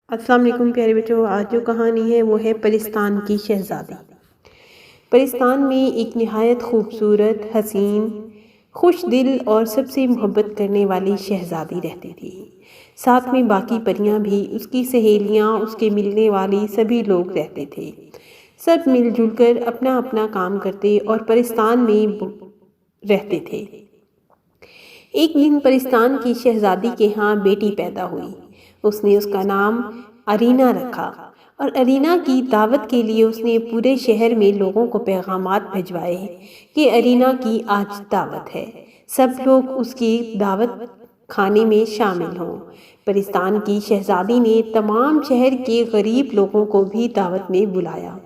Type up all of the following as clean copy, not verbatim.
السلام علیکم پیارے بچوں، آج جو کہانی ہے وہ ہے پرستان کی شہزادی۔ پرستان میں ایک نہایت خوبصورت، حسین، خوش دل اور سب سے محبت کرنے والی شہزادی رہتی تھی۔ ساتھ میں باقی پریاں بھی، اس کی سہیلیاں، اس کے ملنے والی سبھی لوگ رہتے تھے۔ سب مل جل کر اپنا اپنا کام کرتے اور پرستان میں رہتے تھے۔ ایک دن پرستان کی شہزادی کے ہاں بیٹی پیدا ہوئی۔ اس نے اس کا نام ارینا رکھا اور ارینا کی دعوت کے لیے اس نے پورے شہر میں لوگوں کو پیغامات بھجوائے کہ ارینا کی آج دعوت ہے، سب لوگ اس کی دعوت کھانے میں شامل ہوں۔ پرستان کی شہزادی نے تمام شہر کے غریب لوگوں کو بھی دعوت میں بلایا۔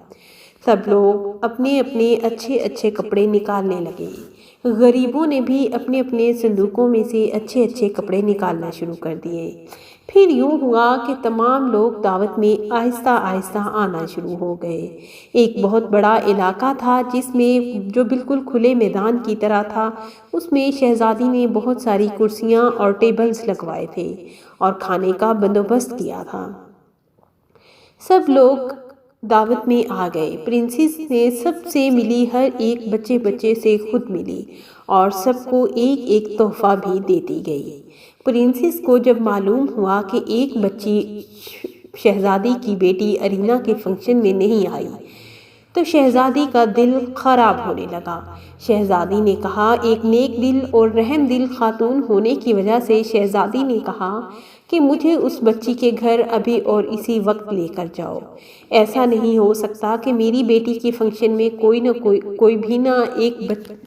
سب لوگ اپنے اپنے اچھے اچھے کپڑے نکالنے لگے۔ غریبوں نے بھی اپنے اپنے صندوقوں میں سے اچھے اچھے کپڑے نکالنا شروع کر دیے۔ پھر یوں ہوا کہ تمام لوگ دعوت میں آہستہ آہستہ آنا شروع ہو گئے۔ ایک بہت بڑا علاقہ تھا جس میں جو بالکل کھلے میدان کی طرح تھا، اس میں شہزادی نے بہت ساری کرسیاں اور ٹیبلز لگوائے تھے اور کھانے کا بندوبست کیا تھا۔ سب لوگ دعوت میں آ گئے۔ پرنسس نے سب سے ملی، ہر ایک بچے سے خود ملی اور سب کو ایک ایک تحفہ بھی دیتی گئی۔ پرنسس کو جب معلوم ہوا کہ ایک بچی شہزادی کی بیٹی ارینا کے فنکشن میں نہیں آئی تو شہزادی کا دل خراب ہونے لگا۔ شہزادی نے کہا، ایک نیک دل اور رحم دل خاتون ہونے کی وجہ سے شہزادی نے کہا کہ مجھے اس بچی کے گھر ابھی اور اسی وقت لے کر جاؤ۔ ایسا نہیں ہو سکتا کہ میری بیٹی کے فنکشن میں کوئی بھی نہ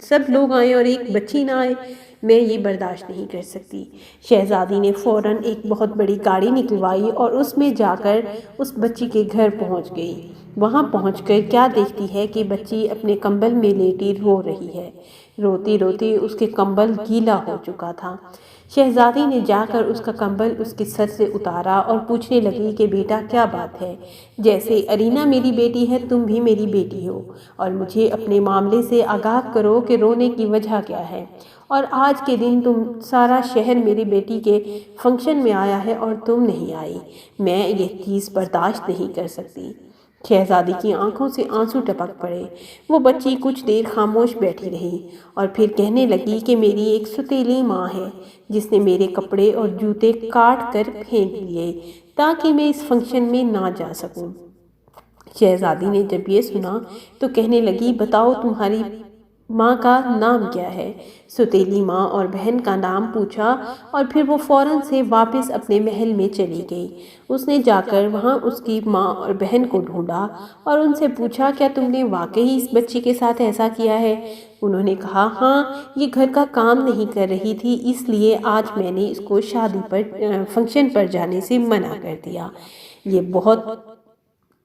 سب لوگ آئیں اور ایک بچی نہ آئے، میں یہ برداشت نہیں کر سکتی۔ شہزادی نے فوراً ایک بہت بڑی گاڑی نکلوائی اور اس میں جا کر اس بچی کے گھر پہنچ گئی۔ وہاں پہنچ کر کیا دیکھتی ہے کہ بچی اپنے کمبل میں لیٹی رو رہی ہے۔ روتی روتی اس کے کمبل گیلا ہو چکا تھا۔ شہزادی نے جا کر اس کا کمبل اس کے سر سے اتارا اور پوچھنے لگی کہ بیٹا کیا بات ہے؟ جیسے ارینا میری بیٹی ہے، تم بھی میری بیٹی ہو اور مجھے اپنے معاملے سے آگاہ کرو کہ رونے کی وجہ کیا ہے؟ اور آج کے دن سارا شہر میری بیٹی کے فنکشن میں آیا ہے اور تم نہیں آئی۔ میں یہ چیز برداشت نہیں کر سکتی۔ شہزادی کی آنکھوں سے آنسو ٹپک پڑے۔ وہ بچی کچھ دیر خاموش بیٹھی رہی اور پھر کہنے لگی کہ میری ایک ستیلی ماں ہے جس نے میرے کپڑے اور جوتے کاٹ کر پھینک دیے تاکہ میں اس فنکشن میں نہ جا سکوں۔ شہزادی نے جب یہ سنا تو کہنے لگی، بتاؤ تمہاری ماں کا نام کیا ہے؟ ستیلی ماں اور بہن کا نام پوچھا اور پھر وہ فوراً سے واپس اپنے محل میں چلی گئی۔ اس نے جا کر وہاں اس کی ماں اور بہن کو ڈھونڈا اور ان سے پوچھا، کیا تم نے واقعی اس بچی کے ساتھ ایسا کیا ہے؟ انہوں نے کہا، ہاں، یہ گھر کا کام نہیں کر رہی تھی، اس لیے آج میں نے اس کو فنکشن پر جانے سے منع کر دیا۔ یہ بہت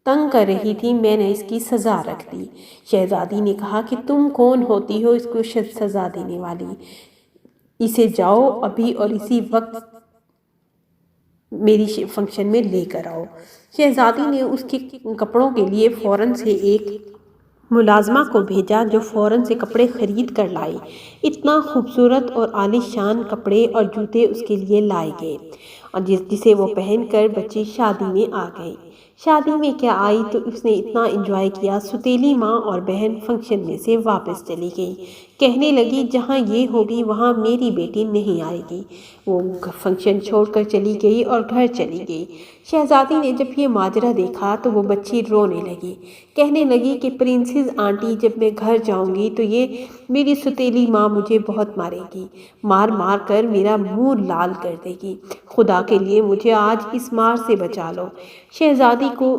تنگ کر رہی تھی، میں نے اس کی سزا رکھ دی۔ شہزادی نے کہا کہ تم کون ہوتی ہو اس کو سزا دینے والی؟ اسے جاؤ ابھی اور اسی وقت میری فنکشن میں لے کر آؤ۔ شہزادی نے اس کے کپڑوں کے لیے فوراً سے ایک ملازمہ کو بھیجا جو فوراً سے کپڑے خرید کر لائی۔ اتنا خوبصورت اور عالی شان کپڑے اور جوتے اس کے لیے لائے گئے اور جسے وہ پہن کر بچی شادی میں آ گئی۔ شادی میں کیا آئی تو اس نے اتنا انجوائے کیا۔ ستیلی ماں اور بہن فنکشن میں سے واپس چلی گئی۔ کہنے لگی، جہاں یہ ہوگی وہاں میری بیٹی نہیں آئے گی۔ وہ فنکشن چھوڑ کر چلی گئی اور گھر چلی گئی۔ شہزادی نے جب یہ ماجرا دیکھا تو وہ بچی رونے لگی۔ کہنے لگی کہ پرنسس آنٹی، جب میں گھر جاؤں گی تو یہ میری ستیلی ماں مجھے بہت مارے گی، مار مار کر میرا منہ لال کر دے گی۔ خدا کے لیے مجھے آج اس مار سے بچا لو۔ شہزادی کو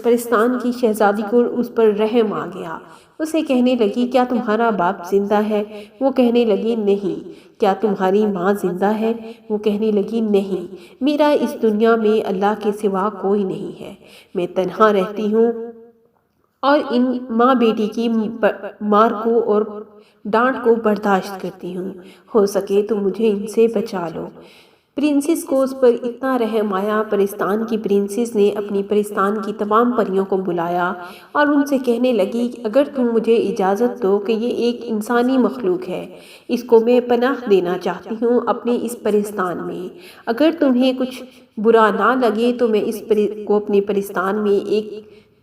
پرستان کی شہزادی کو اس پر رحم آ گیا۔ اسے کہنے لگی، کیا تمہارا باپ زندہ ہے؟ وہ کہنے لگی، نہیں۔ کیا تمہاری ماں زندہ ہے؟ وہ کہنے لگی، نہیں، میرا اس دنیا میں اللہ کے سوا کوئی نہیں ہے، میں تنہا رہتی ہوں اور ان ماں بیٹی کی مار کو اور ڈانٹ کو برداشت کرتی ہوں، ہو سکے تو مجھے ان سے بچا لو۔ پرنسس کو اس پر اتنا رحم آیا، پرستان کی پرنسس نے اپنی پرستان کی تمام پریوں کو بلایا اور ان سے کہنے لگی کہ اگر تم مجھے اجازت دو کہ یہ ایک انسانی مخلوق ہے، اس کو میں پناہ دینا چاہتی ہوں اپنے اس پرستان میں، اگر تمہیں کچھ برا نہ لگے تو میں اس کو اپنے پرستان میں ایک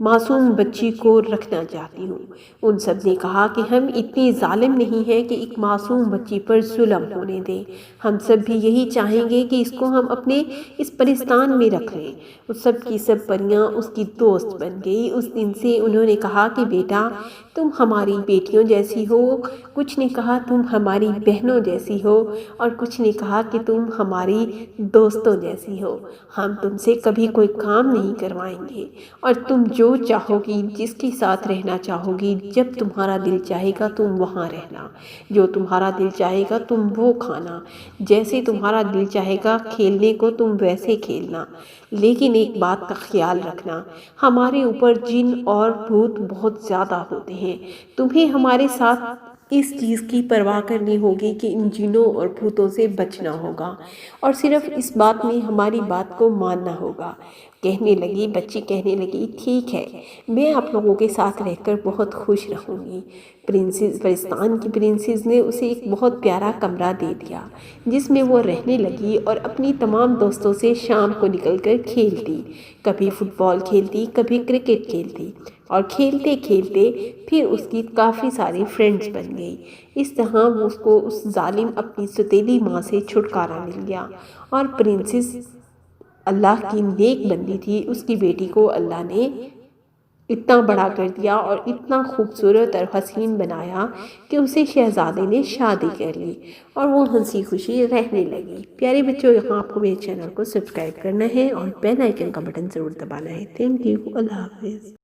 معصوم بچی کو رکھنا چاہتی ہوں۔ ان سب نے کہا کہ ہم اتنے ظالم نہیں ہیں کہ ایک معصوم بچی پر ظلم ہونے دیں، ہم سب بھی یہی چاہیں گے کہ اس کو ہم اپنے اس پرستان میں رکھ لیں۔ اس سب کی سب پریاں اس کی دوست بن گئی۔ اس دن سے انہوں نے کہا کہ بیٹا تم ہماری بیٹیوں جیسی ہو، کچھ نے کہا تم ہماری بہنوں جیسی ہو، اور کچھ نے کہا کہ تم ہماری دوستوں جیسی ہو، ہم تم سے کبھی کوئی کام نہیں کروائیں گے، اور تم جو چاہو گی، جس کے ساتھ رہنا چاہو گی، جب تمہارا دل چاہے گا تم وہاں رہنا، جو تمہارا دل چاہے گا تم وہ کھانا، جیسے تمہارا دل چاہے گا کھیلنے کو تم ویسے کھیلنا، لیکن ایک بات کا خیال رکھنا، ہمارے اوپر جن اور بھوت بہت زیادہ ہوتے ہیں، تمہیں ہمارے ساتھ اس چیز کی پرواہ کرنی ہوگی کہ ان جنوں اور بھوتوں سے بچنا ہوگا، اور صرف اس بات میں ہماری بات کو ماننا ہوگا۔ بچی کہنے لگی ٹھیک ہے، میں آپ لوگوں کے ساتھ رہ کر بہت خوش رہوں گی۔ پرستان کی پرنسس نے اسے ایک بہت پیارا کمرہ دے دیا جس میں وہ رہنے لگی اور اپنی تمام دوستوں سے شام کو نکل کر کھیلتی، کبھی فٹ بال کھیلتی، کبھی کرکٹ کھیلتی، اور کھیلتے کھیلتے پھر اس کی کافی ساری فرینڈز بن گئی۔ اس طرح اس کو اس ظالم اپنی ستیلی ماں سے چھٹکارا مل گیا، اور پرنسس اللہ کی نیک بندی تھی، اس کی بیٹی کو اللہ نے اتنا بڑا کر دیا اور اتنا خوبصورت اور حسین بنایا کہ اسے شہزادے نے شادی کر لی اور وہ ہنسی خوشی رہنے لگی۔ پیارے بچوں، یہاں آپ کو میرے چینل کو سبسکرائب کرنا ہے اور بیل آئیکن کا بٹن ضرور دبانا ہے۔ تھینک یو، اللہ حافظ۔